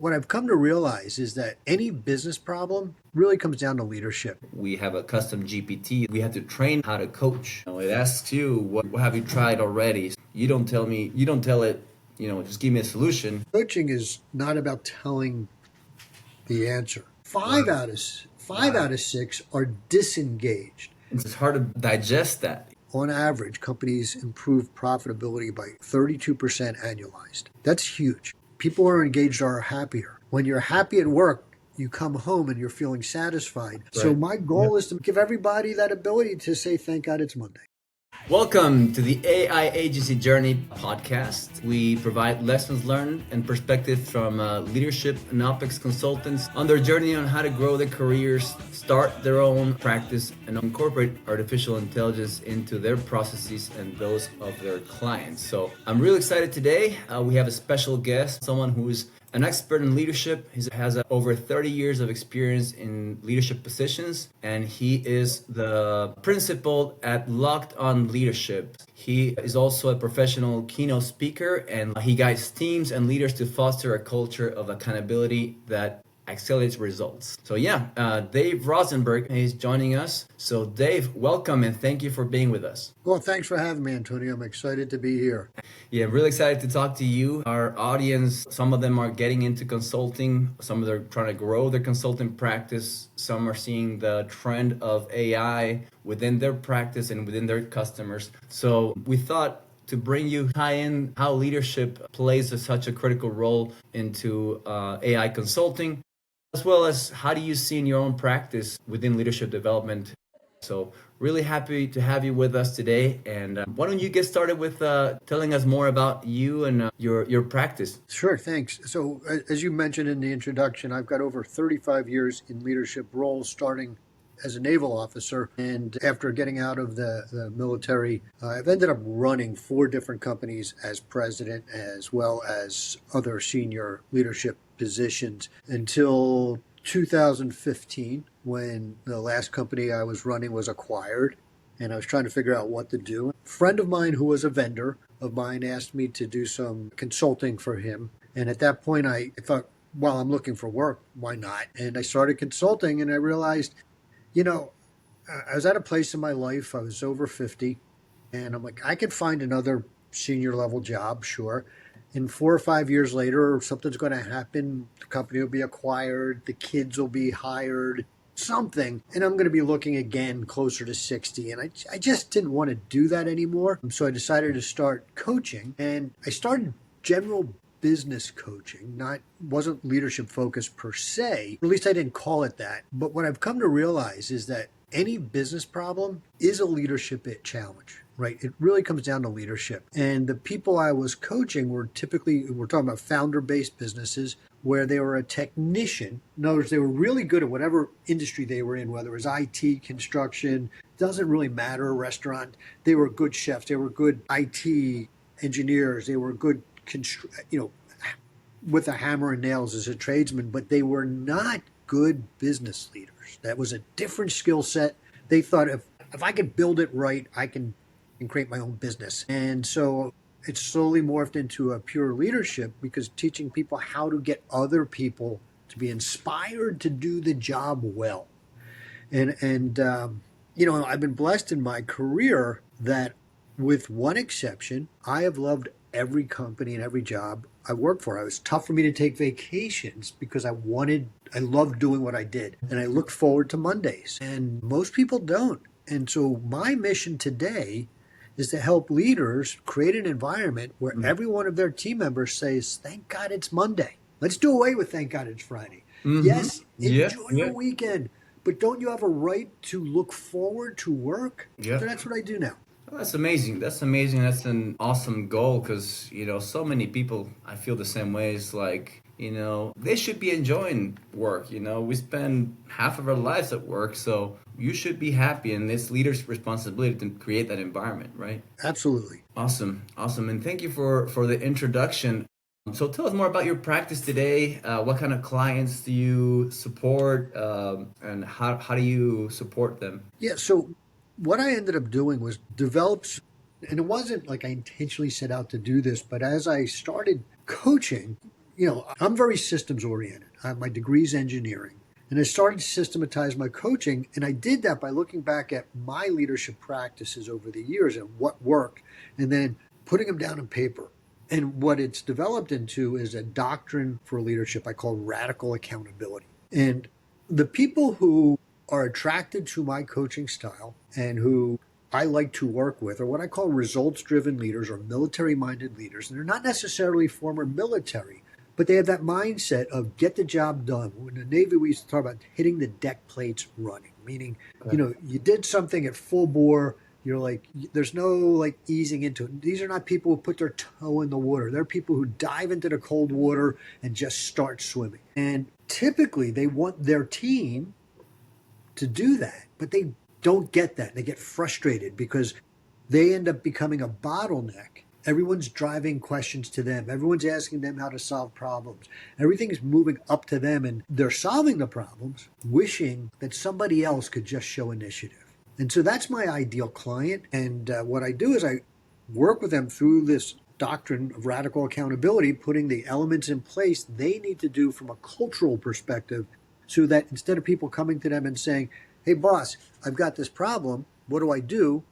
What I've come to realize is that any business problem really comes down to leadership. We have a custom GPT. We have to train how to coach. It asks you, what have you tried already? You don't tell me, you don't tell it, just give me a solution. Coaching is not about telling the answer. Wow. Five out of six are disengaged. It's hard to digest that. On average, companies improve profitability by 32% annualized. That's huge. People who are engaged are happier. When you're happy at work, you come home and you're feeling satisfied. Right. So my goal is to give everybody that ability to say, thank God it's Monday. Welcome to the AI Agency Journey podcast. We provide lessons learned and perspective from leadership and OpEx consultants on their journey on how to grow their careers, start their own practice, and incorporate artificial intelligence into their processes and those of their clients. So I'm really excited today. We have a special guest, someone who's an expert in leadership. He has over 30 years of experience in leadership positions, and he is the principal at Locked On Leadership. He is also a professional keynote speaker, and he guides teams and leaders to foster a culture of accountability that accelerates results. So Dave Rosenberg is joining us. So Dave, welcome and thank you for being with us. Well, thanks for having me, Antonio. I'm excited to be here. Yeah, really excited to talk to you. Our audience, some of them are getting into consulting. Some of them are trying to grow their consulting practice. Some are seeing the trend of AI within their practice and within their customers. So we thought to bring you tie in how leadership plays such a critical role into AI consulting, as well as how do you see in your own practice within leadership development. So really happy to have you with us today. And why don't you get started with telling us more about you and your practice? Sure, thanks. So as you mentioned in the introduction, I've got over 35 years in leadership roles, starting as a naval officer. And after getting out of the military, I've ended up running 4 different companies as president, as well as other senior leadership positions until 2015, when the last company I was running was acquired and I was trying to figure out what to do. A friend of mine who was a vendor of mine asked me to do some consulting for him. And at that point, I thought, well, I'm looking for work. Why not? And I started consulting and I realized, I was at a place in my life, I was over 50, and I'm like, I could find another senior level job, sure. And 4 or 5 years later, something's going to happen. The company will be acquired. The kids will be hired, something. And I'm going to be looking again closer to 60. And I just didn't want to do that anymore. So I decided to start coaching. And I started general business coaching, wasn't leadership focused per se. Or at least I didn't call it that. But what I've come to realize is that any business problem is a leadership challenge. Right. It really comes down to leadership. And the people I was coaching we're talking about founder-based businesses where they were a technician. In other words, they were really good at whatever industry they were in, whether it was IT, construction, doesn't really matter, restaurant. They were good chefs. They were good IT engineers. They were good, with a hammer and nails as a tradesman, but they were not good business leaders. That was a different skill set. They thought if I could build it right, I can create my own business. And so it slowly morphed into a pure leadership, because teaching people how to get other people to be inspired to do the job well. And I've been blessed in my career that, with one exception, I have loved every company and every job I worked for. It was tough for me to take vacations because I loved doing what I did. And I looked forward to Mondays. And most people don't. And so my mission today is to help leaders create an environment where every one of their team members says, thank God it's Monday. Let's do away with thank God it's Friday. Mm-hmm. Yes, enjoy your weekend, but don't you have a right to look forward to work? Yeah. So that's what I do now. Well, that's amazing. That's an awesome goal, because, so many people, I feel the same way. It's like, they should be enjoying work. We spend half of our lives at work, so you should be happy, and it's leaders' responsibility to create that environment, right? Absolutely. Awesome. And thank you for the introduction. So tell us more about your practice today. What kind of clients do you support, and how do you support them? Yeah, so what I ended up doing was developed, and it wasn't like I intentionally set out to do this, but as I started coaching, I'm very systems oriented. My degree's engineering. And I started to systematize my coaching. And I did that by looking back at my leadership practices over the years and what worked, and then putting them down on paper. And what it's developed into is a doctrine for leadership I call radical accountability. And the people who are attracted to my coaching style and who I like to work with are what I call results driven leaders or military minded leaders. And they're not necessarily former military, but they have that mindset of get the job done. In the Navy, we used to talk about hitting the deck plates running, meaning, you did something at full bore. You're like, there's no like easing into it. These are not people who put their toe in the water. They're people who dive into the cold water and just start swimming. And typically they want their team to do that, but they don't get that. They get frustrated because they end up becoming a bottleneck. Everyone's driving questions to them. Everyone's asking them how to solve problems. Everything is moving up to them, and they're solving the problems, wishing that somebody else could just show initiative. And so that's my ideal client. And what I do is I work with them through this doctrine of radical accountability, putting the elements in place they need to do from a cultural perspective, so that instead of people coming to them and saying, hey, boss, I've got this problem. What do I do?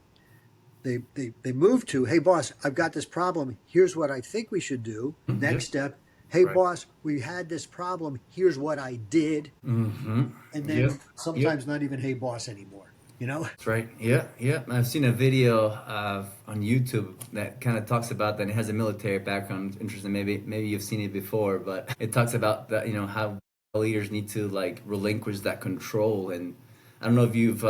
They move to, hey, boss, I've got this problem. Here's what I think we should do. Next step, hey, boss, we had this problem. Here's what I did. And then sometimes not even, hey, boss anymore. That's right. Yeah. I've seen a video on YouTube that kind of talks about that. And it has a military background. Interesting. Maybe you've seen it before, but it talks about that. How leaders need to like relinquish that control. And I don't know if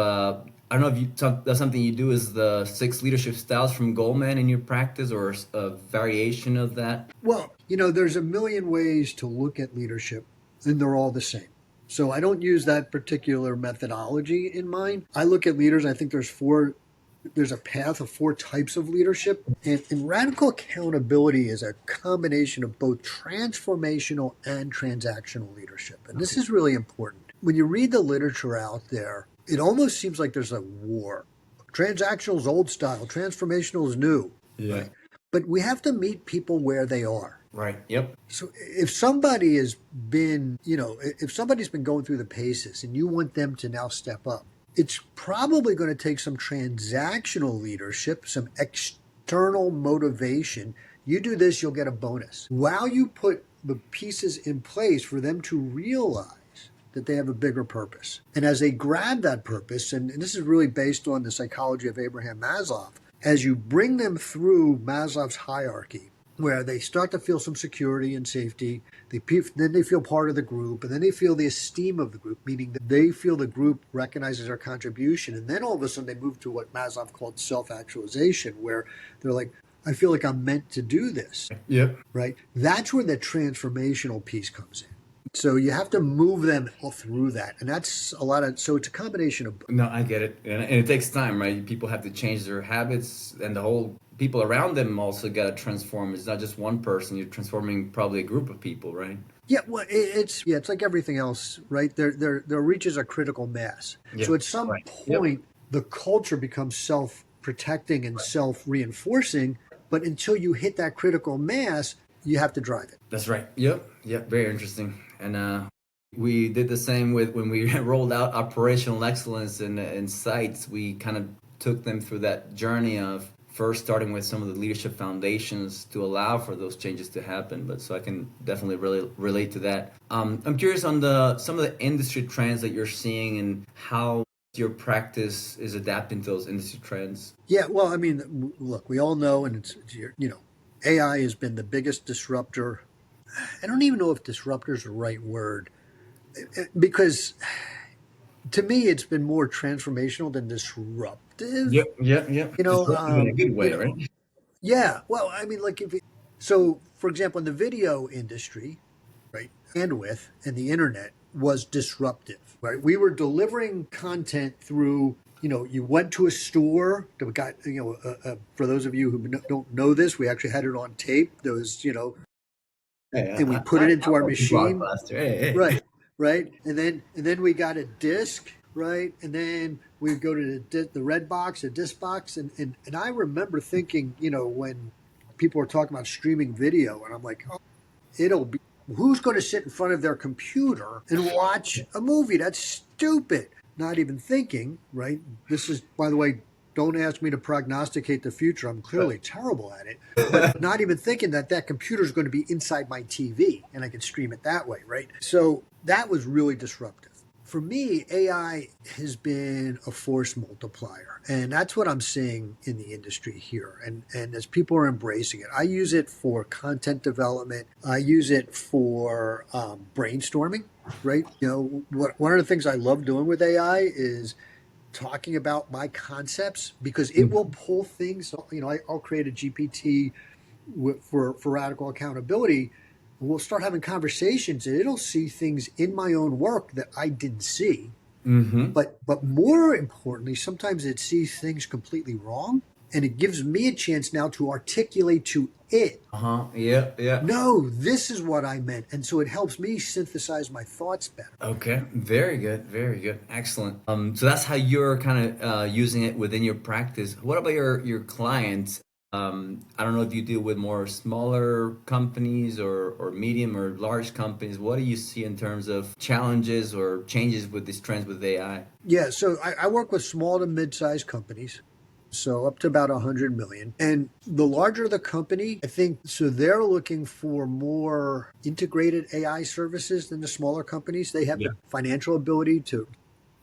that's something you do is the 6 leadership styles from Goldman in your practice, or a variation of that. Well, there's a million ways to look at leadership, and they're all the same. So I don't use that particular methodology in mind. I look at leaders, I think there's a path of 4 types of leadership. And radical accountability is a combination of both transformational and transactional leadership. And this is really important. When you read the literature out there, it almost seems like there's a war. Transactional is old style, transformational is new. Yeah. Right? But we have to meet people where they are. Right. Yep. So if somebody has been, if somebody's been going through the paces and you want them to now step up, it's probably going to take some transactional leadership, some external motivation. You do this, you'll get a bonus. While you put the pieces in place for them to realize that they have a bigger purpose. And as they grab that purpose, and this is really based on the psychology of Abraham Maslow, as you bring them through Maslow's hierarchy, where they start to feel some security and safety, then they feel part of the group, and then they feel the esteem of the group, meaning that they feel the group recognizes their contribution. And then all of a sudden they move to what Maslow called self-actualization, where they're like, I feel like I'm meant to do this. Yep. Right? That's where the transformational piece comes in. So you have to move them all through that. And that's so it's a combination of. No, I get it. And it takes time, right? People have to change their habits, and the whole people around them also got to transform. It's not just one person. You're transforming probably a group of people, right? Yeah, well, it's like everything else, right? There reaches a critical mass. Yeah. So at some point, the culture becomes self-protecting and self-reinforcing. But until you hit that critical mass, you have to drive it. That's right. Yep. Very interesting. And we did the same with when we rolled out operational excellence in sites. We kind of took them through that journey of first starting with some of the leadership foundations to allow for those changes to happen. But so I can definitely really relate to that. I'm curious on some of the industry trends that you're seeing and how your practice is adapting to those industry trends. Yeah, well, I mean, look, we all know, and it's AI has been the biggest disruptor. I don't even know if disruptor is the right word, because to me, it's been more transformational than disruptive. Yep. In a good way, right? Yeah. Well, I mean, like so, for example, in the video industry, right, bandwidth and the internet was disruptive, right? We were delivering content through. You went to a store that got, for those of you who don't know this, we actually had it on tape. There was, and we put it into our machine. Hey. Right. And then we got a disc, right? And then we go to the red box, the disc box. And I remember thinking, when people were talking about streaming video, and I'm like, oh, it'll be Who's going to sit in front of their computer and watch a movie? That's stupid. Not even thinking, right? This is, by the way, don't ask me to prognosticate the future. I'm clearly terrible at it. But not even thinking that that computer is going to be inside my TV and I can stream it that way, right? So that was really disruptive. For me, AI has been a force multiplier. And that's what I'm seeing in the industry here. And as people are embracing it, I use it for content development. I use it for brainstorming, right? One of the things I love doing with AI is talking about my concepts because it will pull things. I'll create a GPT for radical accountability. We'll start having conversations and it'll see things in my own work that I didn't see. But more importantly, sometimes it sees things completely wrong, and it gives me a chance now to articulate to it. Yeah. No, this is what I meant. And so it helps me synthesize my thoughts better. Okay, very good, excellent. So that's how you're kind of using it within your practice. What about your clients? I don't know if you deal with more smaller companies or medium or large companies. What do you see in terms of challenges or changes with these trends with AI? Yeah, so I work with small to mid-sized companies. So up to about 100 million. And the larger the company, I think, so they're looking for more integrated AI services than the smaller companies. They have the financial ability to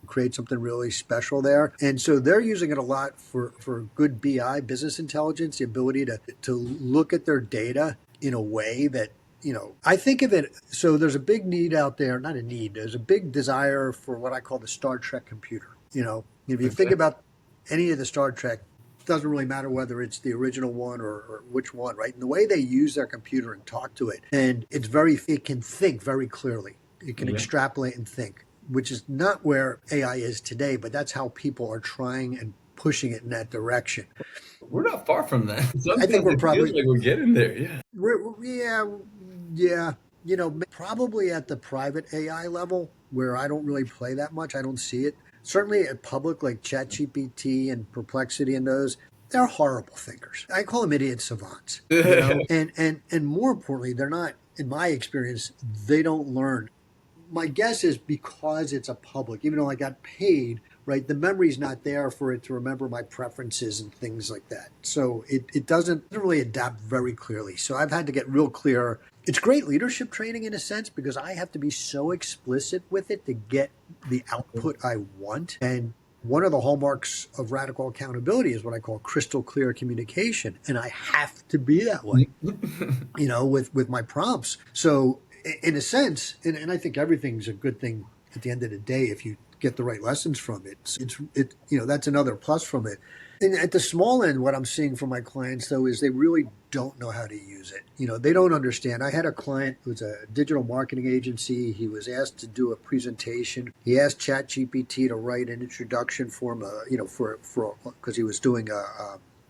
create something really special there. And so they're using it a lot for good BI, business intelligence, the ability to look at their data in a way that, I think of it, so there's a big need out there, not a need, there's a big desire for what I call the Star Trek computer. If you think about any of the Star Trek, it doesn't really matter whether it's the original one or which one, right? And the way they use their computer and talk to it, and it can think very clearly. It can extrapolate and think, which is not where AI is today, but that's how people are trying and pushing it in that direction. We're not far from that. I think we're probably, feels like we're getting there. Yeah. Yeah. Probably at the private AI level where I don't really play that much. I don't see it. Certainly at public, like ChatGPT and Perplexity and those, they're horrible thinkers. I call them idiot savants. And more importantly, they're not, in my experience, they don't learn. My guess is because it's a public, even though I got paid, right, the memory's not there for it to remember my preferences and things like that. So it doesn't really adapt very clearly. So I've had to get real clear. It's great leadership training in a sense because I have to be so explicit with it to get the output I want. And one of the hallmarks of radical accountability is what I call crystal clear communication. And I have to be that way, with my prompts. So in a sense, and I think everything's a good thing at the end of the day if you get the right lessons from it. That's another plus from it. And at the small end, what I'm seeing from my clients, though, is they really don't know how to use it. They don't understand. I had a client who was a digital marketing agency. He was asked to do a presentation. He asked ChatGPT to write an introduction for him, because he was doing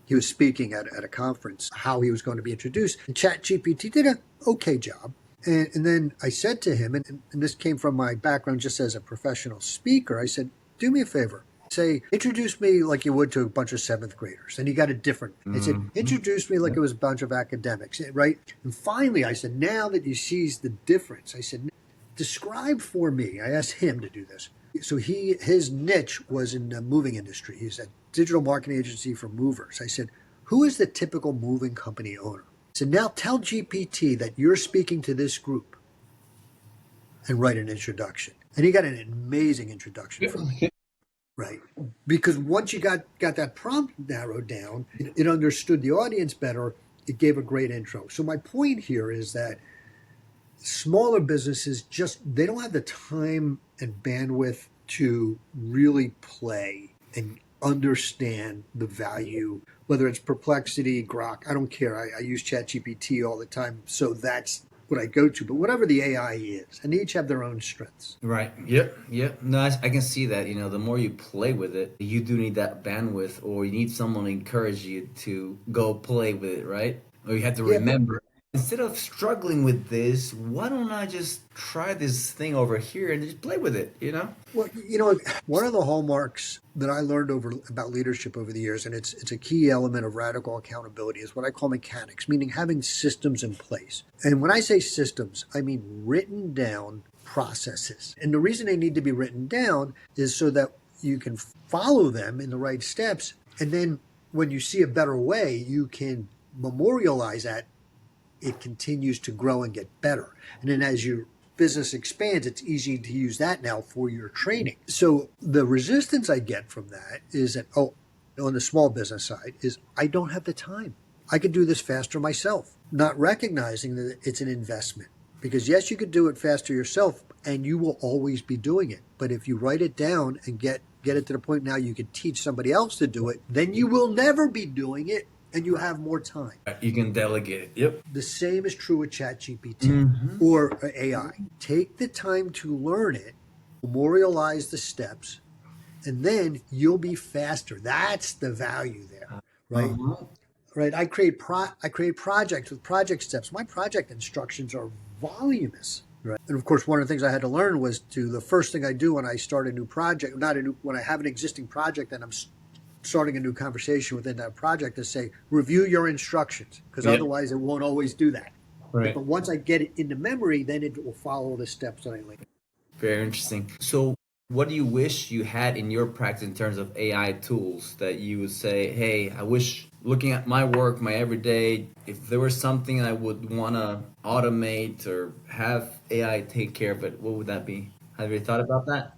he was speaking at a conference, how he was going to be introduced. And ChatGPT did an okay job. And then I said to him, and this came from my background just as a professional speaker, I said, do me a favor. Say, introduce me like you would to a bunch of seventh graders. And he got it different. I said, introduce me like it was a bunch of academics, right? And finally, I said, now that he sees the difference, I said, describe for me. I asked him to do this. So his niche was in the moving industry. He's a digital marketing agency for movers. I said, who is the typical moving company owner? I said, now tell GPT that you're speaking to this group and write an introduction. And he got an amazing introduction from me. Right. Because once you got that prompt narrowed down, it understood the audience better. It gave a great intro. So my point here is that smaller businesses they don't have the time and bandwidth to really play and understand the value, whether it's Perplexity, Grok, I don't care. I use ChatGPT all the time. So that's what I go to, but whatever the AI is, and they each have their own strengths. Right. Yep. No, I can see that. The more you play with it, you do need that bandwidth, or you need someone to encourage you to go play with it, right? Or you have to remember. instead of struggling with this, why don't I just try this thing over here and just play with it, you know? Well, one of the hallmarks that I learned over about leadership over the years, and it's a key element of radical accountability, is what I call mechanics, meaning having systems in place. And when I say systems, I mean written down processes. And the reason they need to be written down is so that you can follow them in the right steps. And then when you see a better way, you can memorialize that. It continues to grow and get better. And then as your business expands, it's easy to use that now for your training. So the resistance I get from that is that, on the small business side, is I don't have the time. I could do this faster myself, not recognizing that it's an investment. Because yes, you could do it faster yourself and you will always be doing it. But if you write it down and get it to the point now you can teach somebody else to do it, then you will never be doing it and you have more time. You can delegate it. Yep. The same is true with ChatGPT or AI. Take the time to learn it, memorialize the steps, and then you'll be faster. That's the value there, right? Right. I create projects with project steps. My project instructions are voluminous. Right. And of course, one of the things I had to learn was the first thing I do when I start a new project, when I have an existing project and I'm starting a new conversation within that project, to say, review your instructions, because otherwise it won't always do that. Right. But once I get it into memory, then it will follow the steps that I laid. Very interesting. So what do you wish you had in your practice in terms of AI tools that you would say, hey, I wish, looking at my work, my everyday, if there was something I would want to automate or have AI take care of it, what would that be? Have you thought about that?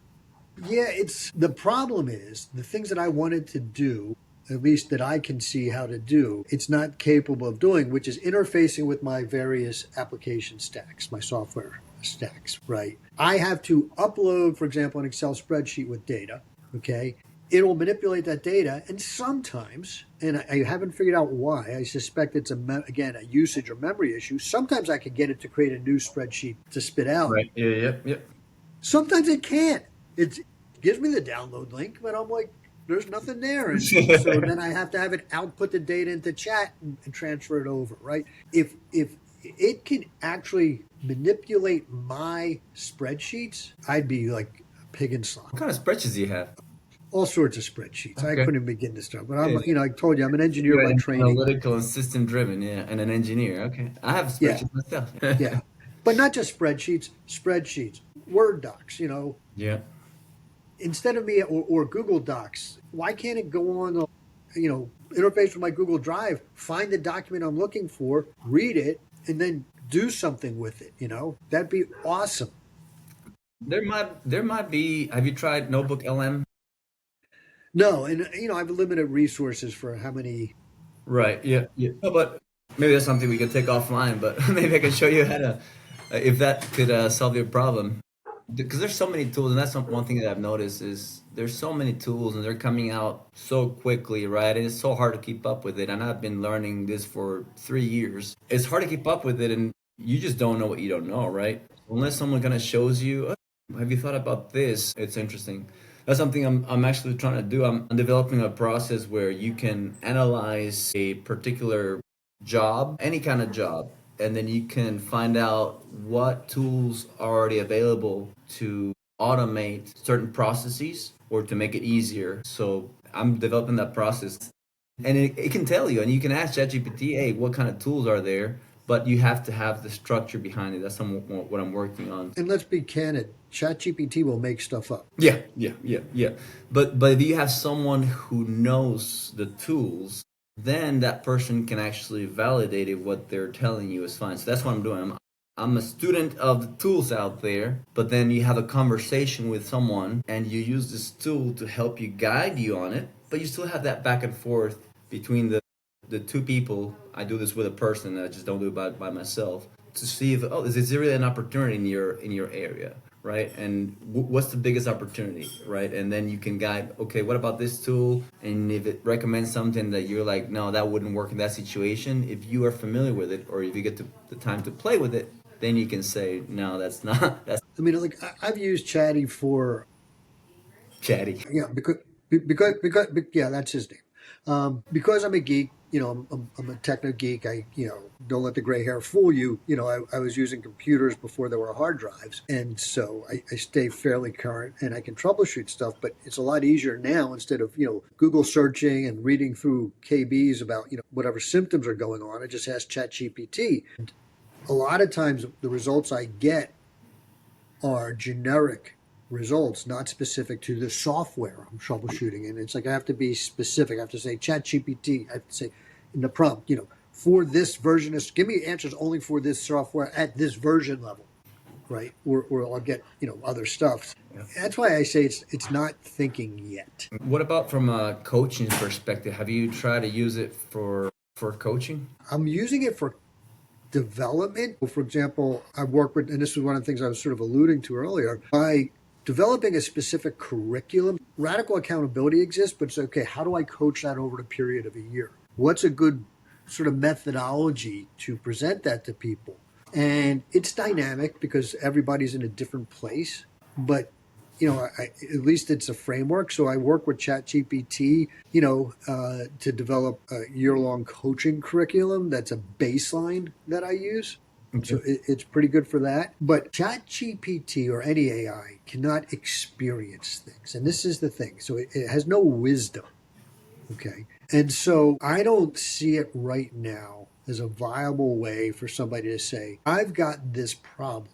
Yeah, the problem is the things that I wanted to do, at least that I can see how to do, it's not capable of doing, which is interfacing with my various application stacks, my software stacks, right? I have to upload, for example, an Excel spreadsheet with data, okay? It will manipulate that data, and sometimes, and I haven't figured out why, I suspect it's, again, a usage or memory issue. Sometimes I can get it to create a new spreadsheet to spit out. Right, yep. Sometimes it can't. It gives me the download link, but I'm like, there's nothing there. And so then I have to have it output the data into chat and transfer it over, right? If it can actually manipulate my spreadsheets, I'd be like a pig in slop. What kind of spreadsheets do you have? All sorts of spreadsheets. Okay. I couldn't begin to start, but I told you, I'm an engineer by training. Analytical and system driven, yeah, and an engineer. Okay, I have spreadsheets myself. Yeah, but not just spreadsheets, Word docs. Yeah. Instead of me or Google Docs, why can't it go on, interface with my Google Drive, find the document I'm looking for, read it, and then do something with it? That'd be awesome. There might be. Have you tried Notebook LM? No, and I have limited resources for how many. Right. Yeah. No, but maybe that's something we can take offline. But maybe I can show you how to, if that could solve your problem. Because there's so many tools, and that's one thing that I've noticed is there's so many tools, and they're coming out so quickly, right? And it's so hard to keep up with it. And I've been learning this for 3 years. It's hard to keep up with it, and you just don't know what you don't know, right? Unless someone kind of shows you, oh, have you thought about this? It's interesting. That's something I'm actually trying to do. I'm developing a process where you can analyze a particular job, any kind of job, and then you can find out what tools are already available to automate certain processes or to make it easier. So I'm developing that process, and it can tell you, and you can ask ChatGPT, hey, what kind of tools are there? But you have to have the structure behind it. That's what I'm working on. And let's be candid, ChatGPT will make stuff up. Yeah. But if you have someone who knows the tools, then that person can actually validate if what they're telling you is fine. So that's what I'm doing. I'm a student of the tools out there, but then you have a conversation with someone and you use this tool to help you guide you on it, but you still have that back and forth between the two people. I do this with a person. I just don't do it by myself to see if is there really an opportunity in your area, right? And what's the biggest opportunity, right? And then you can guide. Okay, what about this tool? And if it recommends something that you're like, no, that wouldn't work in that situation. If you are familiar with it, or if you get the time to play with it, then you can say, no, that's not. That's. I mean, like I've used Chatty for. Chatty. Yeah, because yeah, that's his name. Because I'm a geek, I'm a techno geek. Don't let the gray hair fool you. I was using computers before there were hard drives. And so I stay fairly current and I can troubleshoot stuff, but it's a lot easier now instead of, Google searching and reading through KBs about, whatever symptoms are going on. I just ask ChatGPT. A lot of times the results I get are generic results, not specific to the software I'm troubleshooting. And it's like I have to be specific. I have to say ChatGPT. I have to say in the prompt, for this version of, give me answers only for this software at this version level, right? Or I'll get other stuff. Yeah. That's why I say it's not thinking yet. What about from a coaching perspective? Have you tried to use it for coaching? I'm using it for development. For example, I work with, and this was one of the things I was sort of alluding to earlier, by developing a specific curriculum. Radical accountability exists, but it's okay, how do I coach that over the period of a year? What's a good sort of methodology to present that to people? And it's dynamic because everybody's in a different place, but at least it's a framework. So I work with ChatGPT, to develop a year-long coaching curriculum. That's a baseline that I use. Okay. So it's pretty good for that. But ChatGPT or any AI cannot experience things. And this is the thing. So it has no wisdom. Okay. And so I don't see it right now as a viable way for somebody to say, I've got this problem.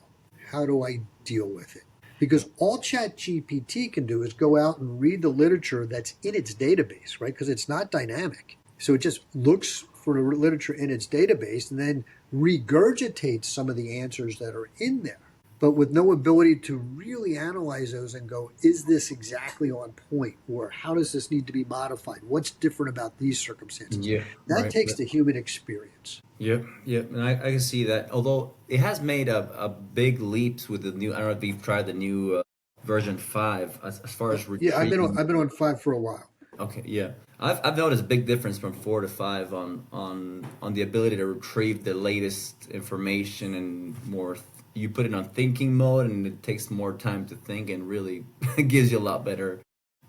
How do I deal with it? Because all ChatGPT can do is go out and read the literature that's in its database, right? Because it's not dynamic. So it just looks for the literature in its database and then regurgitates some of the answers that are in there, but with no ability to really analyze those and go, is this exactly on point? Or how does this need to be modified? What's different about these circumstances? Yeah, that takes the human experience. Yep. And I can see that. Although it has made a big leaps with the new. I don't know if you've tried the new version 5 as far as yeah. I've been on 5 for a while. Okay. Yeah. I've noticed a big difference from 4 to 5 on the ability to retrieve the latest information and more. You put it on thinking mode and it takes more time to think and really gives you a lot better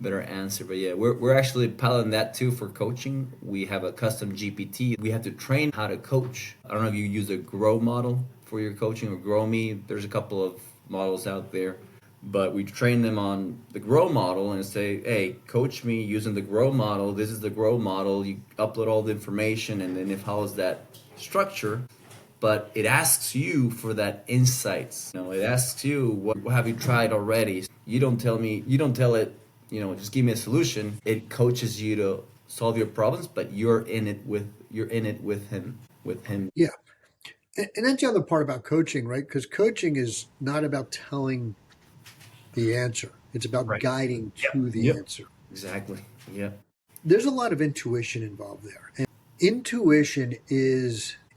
answer. But yeah, we're actually piloting that too for coaching. We have a custom GPT. We have to train how to coach. I don't know if you use a Grow model for your coaching or Grow Me. There's a couple of models out there, but we train them on the Grow model and say, hey, coach me using the Grow model. This is the Grow model. You upload all the information and then how is that structure? But it asks you for that insights. It asks you, what have you tried already? You don't tell it, just give me a solution. It coaches you to solve your problems, but you're in it with him. Yeah. And that's the other part about coaching, right? Because coaching is not about telling the answer. It's about guiding to the answer. Exactly. Yeah. There's a lot of intuition involved there. And intuition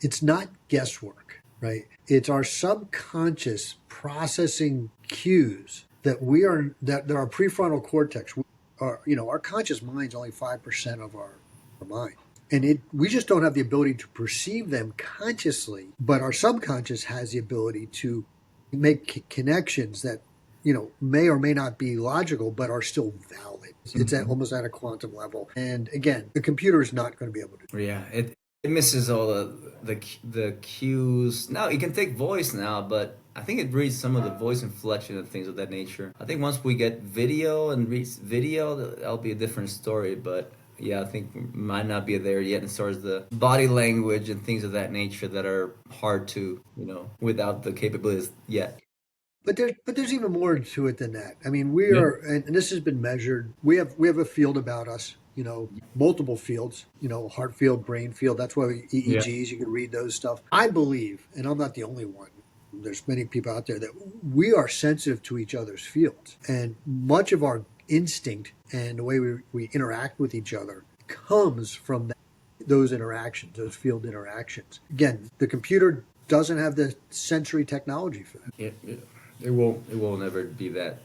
it's not guesswork, right? It's our subconscious processing cues that our prefrontal cortex, our conscious mind's only 5% of our mind. And we just don't have the ability to perceive them consciously, but our subconscious has the ability to make connections that, may or may not be logical, but are still valid. It's almost at a quantum level. And again, the computer is not going to be able to do that. Yeah, it misses all the cues. Now, it can take voice now, but I think it reads some of the voice inflection and things of that nature. I think once we get video and reads video, that'll be a different story. But yeah, I think we might not be there yet as far as the body language and things of that nature that are hard to, without the capabilities yet. But there's even more to it than that. I mean, we are, and this has been measured. We have a field about us, multiple fields, heart field, brain field. That's why EEGs, you can read those stuff. I believe, and I'm not the only one, there's many people out there that we are sensitive to each other's fields. And much of our instinct and the way we interact with each other comes from those interactions, those field interactions. Again, the computer doesn't have the sensory technology for that. It won't ever be that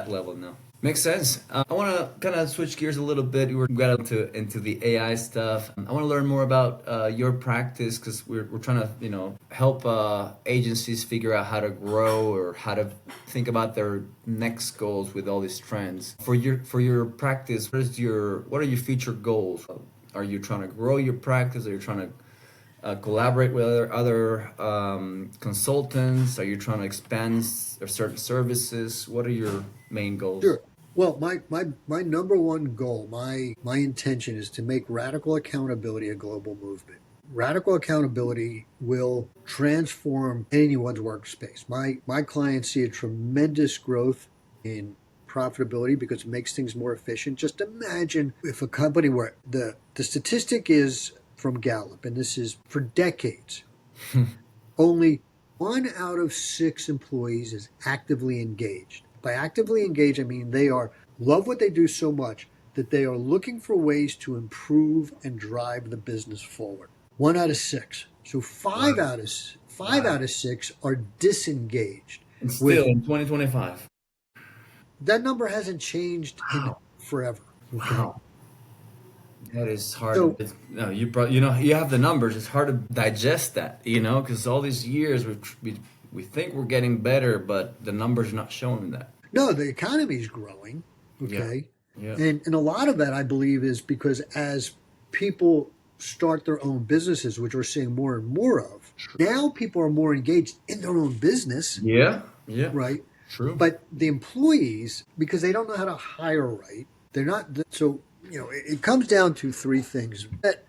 level now. Makes sense. I want to kind of switch gears a little bit. We got into the AI stuff. I want to learn more about your practice because we're trying to help agencies figure out how to grow or how to think about their next goals with all these trends. For your practice, what are your future goals? Are you trying to grow your practice? Are you trying to collaborate with other consultants? Are you trying to expand certain services? What are your main goals? Sure. Well, my number one goal, my intention is to make radical accountability a global movement. Radical accountability will transform anyone's workspace. My clients see a tremendous growth in profitability because it makes things more efficient. Just imagine if a company where the statistic is from Gallup, and this is for decades, only 1 out of 6 employees is actively engaged. By actively engaged, I mean they are love what they do so much that they are looking for ways to improve and drive the business forward. 1 out of 6. So five Wow. out of five Wow. out of 6 are disengaged. And still With in 2025. that number hasn't changed in Wow. forever. Okay, Wow. That is hard. so No, you know, you have the numbers. It's hard to digest that, you know, because all these years we think we're getting better, but the numbers are not showing that. no, the economy is growing. Yeah. Okay, Yeah. and a lot of that I believe is because as people start their own businesses, which we're seeing more and more of, now people are more engaged in their own business, Yeah. Yeah. right? True. But the employees, because they don't know how to hire right, they're not. So it comes down to three things: that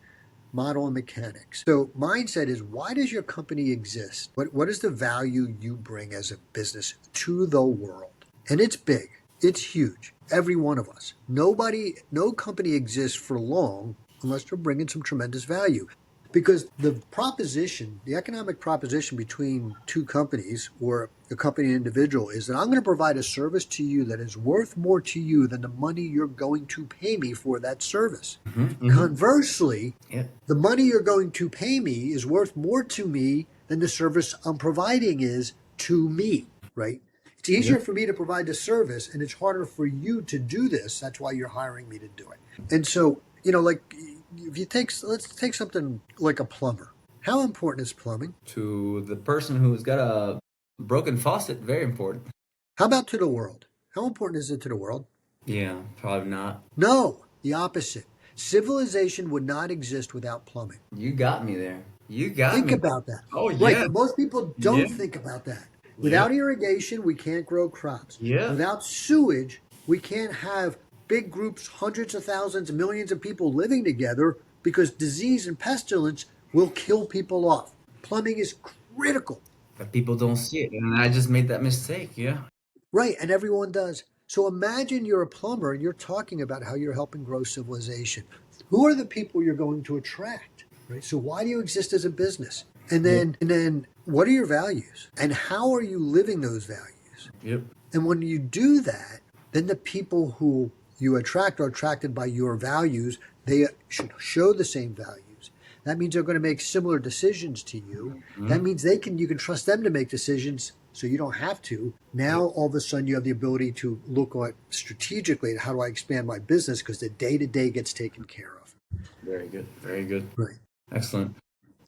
model and mechanics. So mindset is, why does your company exist? What is the value you bring as a business to the world? And it's big. It's huge. Every one of us. No company exists for long unless they're bringing some tremendous value. Because the economic proposition between two companies or a company and individual is that I'm going to provide a service to you that is worth more to you than the money you're going to pay me for that service. Conversely, Yeah. the money you're going to pay me is worth more to me than the service I'm providing is to me, right? It's Yeah. easier for me to provide the service and it's harder for you to do this. That's why you're hiring me to do it. And so, like if let's take something like a plumber. How important is plumbing? To the person who's got a broken faucet, very important. How about to the world? How important is it to the world? Yeah, probably not. No, the opposite. Civilization would not exist without plumbing. You got me there. You got Think me. about that. Oh Right, yeah. but most people Yeah. don't think about that. Yeah. Without irrigation, we can't grow crops. Yeah. Without sewage, we can't have big groups, hundreds of thousands, millions of people living together because disease and pestilence will kill people off. Plumbing is critical. But people don't see it. And I just made that mistake. Yeah. Right, and everyone does. So imagine you're a plumber and you're talking about how you're helping grow civilization. Who are the people you're going to attract? Right? So why do you exist as a business? Yeah. And then what are your values? And how are you living those values? Yep. And when you do that, then the people who you attract are attracted by your values. They should show the same values. That means they're going to make similar decisions to you. That means you can trust them to make decisions so you don't have to. Now, all of a sudden, you have the ability to look at strategically at how do I expand my business because the day-to-day gets taken care of. Very good. Very good. Right. Excellent.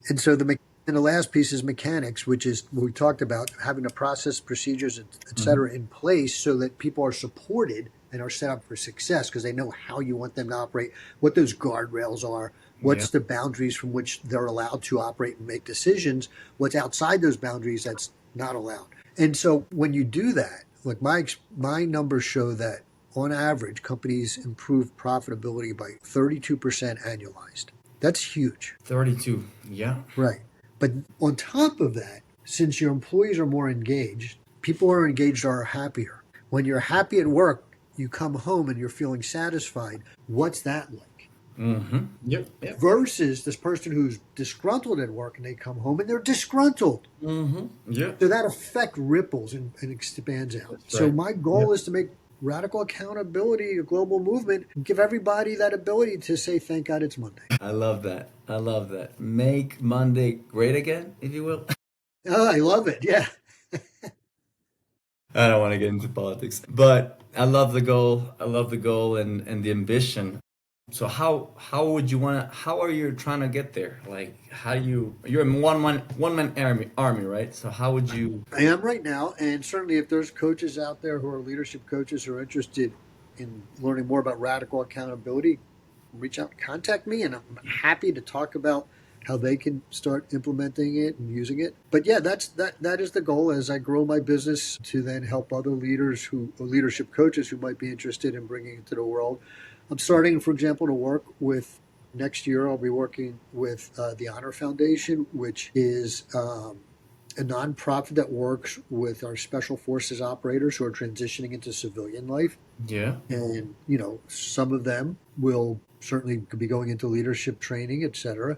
And so the last piece is mechanics, which is what we talked about, having the process, procedures, et cetera, in place so that people are supported and are set up for success because they know how you want them to operate, what those guardrails are, what's the boundaries from which they're allowed to operate and make decisions, what's outside those boundaries that's not allowed. And so when you do that, like my numbers show that on average, companies improve profitability by 32% annualized. That's huge. 32. Yeah. Right. But on top of that, since your employees are more engaged, people who are engaged are happier. When you're happy at work, you come home and you're feeling satisfied. What's that like? Yep. Yep. Versus this person who's disgruntled at work and they come home and they're disgruntled. Yep. So that effect ripples and expands out. That's So right. my goal is to make radical accountability a global movement and give everybody that ability to say, thank God it's Monday. I love that. I love that. Make Monday great again, if you will. Oh, I love it. Yeah. I don't want to get into politics, but I love the goal. I love the goal and the ambition. So how would you want to? How are you trying to get there? Like how you're a one man army, right? So how would you? I am right now, and certainly if there's coaches out there who are leadership coaches who are interested in learning more about radical accountability, reach out and contact me, and I'm happy to talk about how they can start implementing it and using it. But yeah, that is the goal as I grow my business to then help other leaders who or leadership coaches who might be interested in bringing it to the world. I'm starting, for example, to work with next year. I'll be working with the Honor Foundation, which is a nonprofit that works with our special forces operators who are transitioning into civilian life. Yeah. And, some of them will certainly be going into leadership training, et cetera.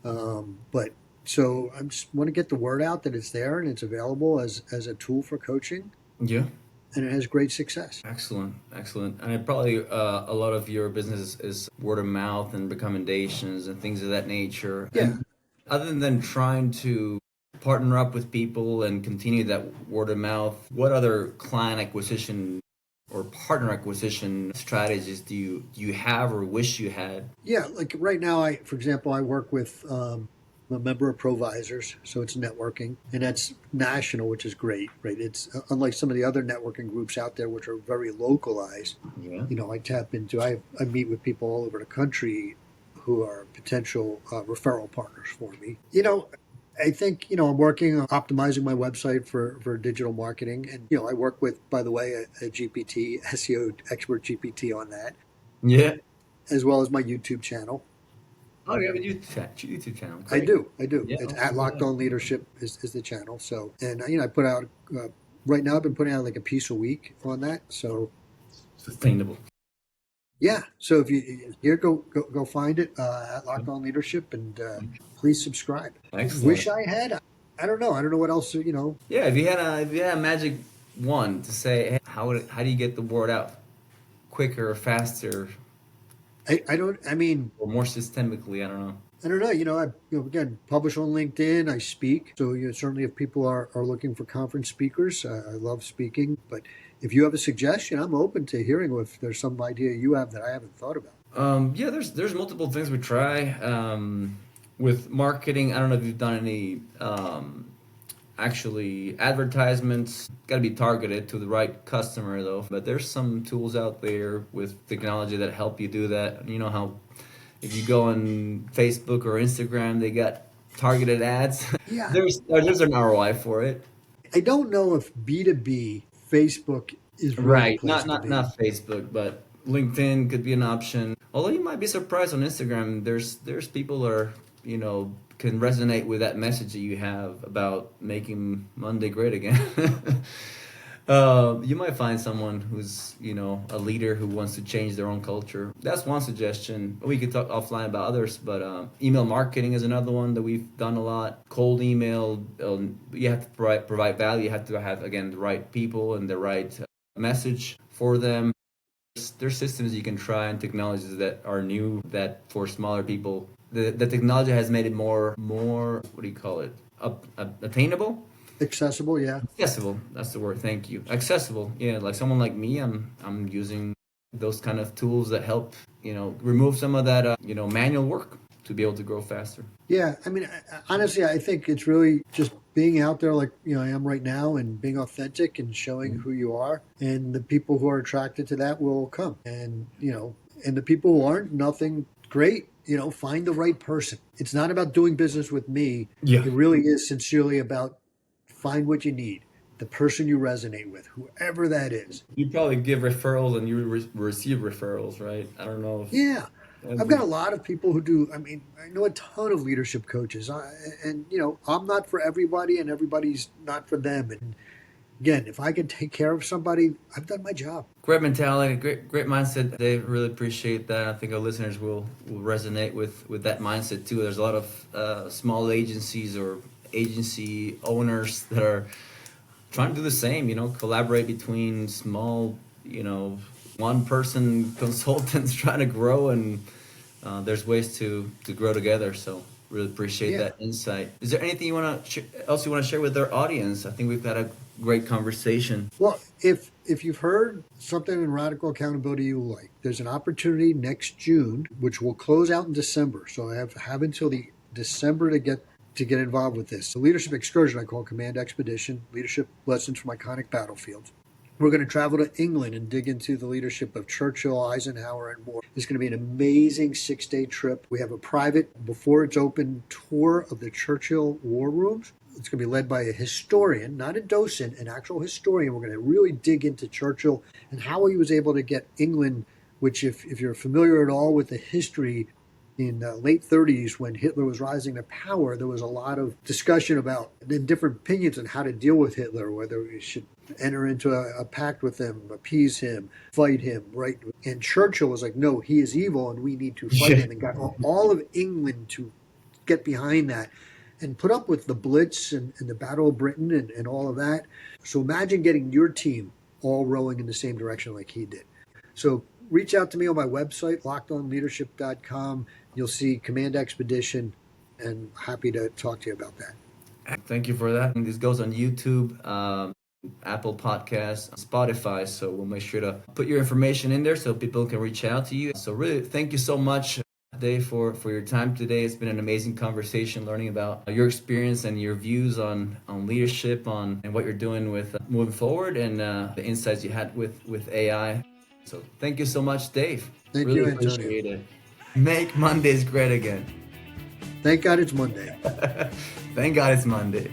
But so I just want to get the word out that it's there and it's available as a tool for coaching, Yeah. and it has great success. Excellent, excellent. And it probably a lot of your business is word of mouth and recommendations and things of that nature. Yeah. And other than trying to partner up with people and continue that word of mouth, what other client acquisition or partner acquisition strategies do you have or wish you had? Yeah. Like right now, for example, I work with I'm a member of Provisors, so it's networking, and that's national, which is great, right? It's unlike some of the other networking groups out there, which are very localized. Yeah. I tap into, I meet with people all over the country who are potential referral partners for me. I think, I'm working on optimizing my website for digital marketing. And, I work with, by the way, a GPT, SEO expert GPT on that, Yeah. as well as my YouTube channel. Oh, you have a YouTube channel. I Great. do. I do. Yeah. It's at Okay. Locked Yeah. On Leadership is the channel. So, and, I put out, right now I've been putting out like a piece a week on that. So, Sustainable. yeah. So if you here, go find it at Locked On Leadership, and please subscribe. Excellent. Wish I had. I don't know. I don't know what else. Yeah, if you had a magic wand to say, hey, how do you get the word out quicker, faster, I don't. I mean, or more systemically? I don't know. I don't know. I again publish on LinkedIn. I speak. So certainly, if people are looking for conference speakers, I love speaking. But if you have a suggestion, I'm open to hearing if there's some idea you have that I haven't thought about. Yeah, there's multiple things we try with marketing. I don't know if you've done any actually advertisements. Got to be targeted to the right customer though. But there's some tools out there with technology that help you do that. You know how if you go on Facebook or Instagram, they got targeted ads. Yeah, there's an ROI for it. I don't know if B2B Facebook is really the Right. place to be. Not Facebook, but LinkedIn could be an option. Although you might be surprised on Instagram, there's people that are, can resonate with that message that you have about making Monday great again. You might find someone who's, a leader who wants to change their own culture. That's one suggestion. We could talk offline about others, but email marketing is another one that we've done a lot. Cold email, you have to provide value. You have to have, again, the right people and the right message for them. There's systems you can try and technologies that are new that for smaller people, the technology has made it more, what do you call it? Attainable? Accessible, yeah. Accessible. That's the word. Thank you. Accessible. Yeah, like someone like me, I'm using those kind of tools that help, remove some of that, manual work to be able to grow faster. Yeah, I mean, honestly, I think it's really just being out there like, I am right now, and being authentic and showing who you are. And the people who are attracted to that will come. And, and the people who aren't, nothing, great. Find the right person. It's not about doing business with me. Yeah. It really is sincerely about find what you need, the person you resonate with, whoever that is. You probably give referrals and you receive referrals, right? I don't know. Yeah. I've got a lot of people who do. I mean, I know a ton of leadership coaches, and I'm not for everybody, and everybody's not for them. And again, if I can take care of somebody, I've done my job. Great mentality, great mindset. They really appreciate that. I think our listeners will resonate with that mindset too. There's a lot of small agencies or agency owners that are trying to do the same. Collaborate between small, one person consultants trying to grow, and there's ways to grow together. So really appreciate that insight. Is there anything you want to else you want to share with our audience? I think we've had a great conversation. Well, if you've heard something in radical accountability you like, there's an opportunity next June, which will close out in December. So I have until the December to get involved with this. The leadership excursion I call Command Expedition, leadership lessons from iconic battlefields. We're going to travel to England and dig into the leadership of Churchill, Eisenhower, and more. It's going to be an amazing 6-day trip. We have a private, before it's open, tour of the Churchill war rooms. It's going to be led by a historian, not a docent, an actual historian. We're going to really dig into Churchill and how he was able to get England, which if you're familiar at all with the history, in the late 30s, when Hitler was rising to power, there was a lot of discussion about different opinions on how to deal with Hitler, whether we should enter into a pact with him, appease him, fight him, right? And Churchill was like, no, he is evil and we need to fight him, and got all of England to get behind that and put up with the Blitz and the Battle of Britain and all of that. So imagine getting your team all rowing in the same direction like he did. So reach out to me on my website, lockedonleadership.com. You'll see Command Expedition, and happy to talk to you about that. Thank you for that. And this goes on YouTube, Apple Podcasts, Spotify. So we'll make sure to put your information in there so people can reach out to you. So really, thank you so much, Dave, for your time today. It's been an amazing conversation, learning about your experience and your views on leadership, and what you're doing with moving forward, and the insights you had with AI. So thank you so much, Dave. Thank really you, Antonio. Appreciate it. Make Mondays great again. Thank God it's Monday. Thank God it's Monday.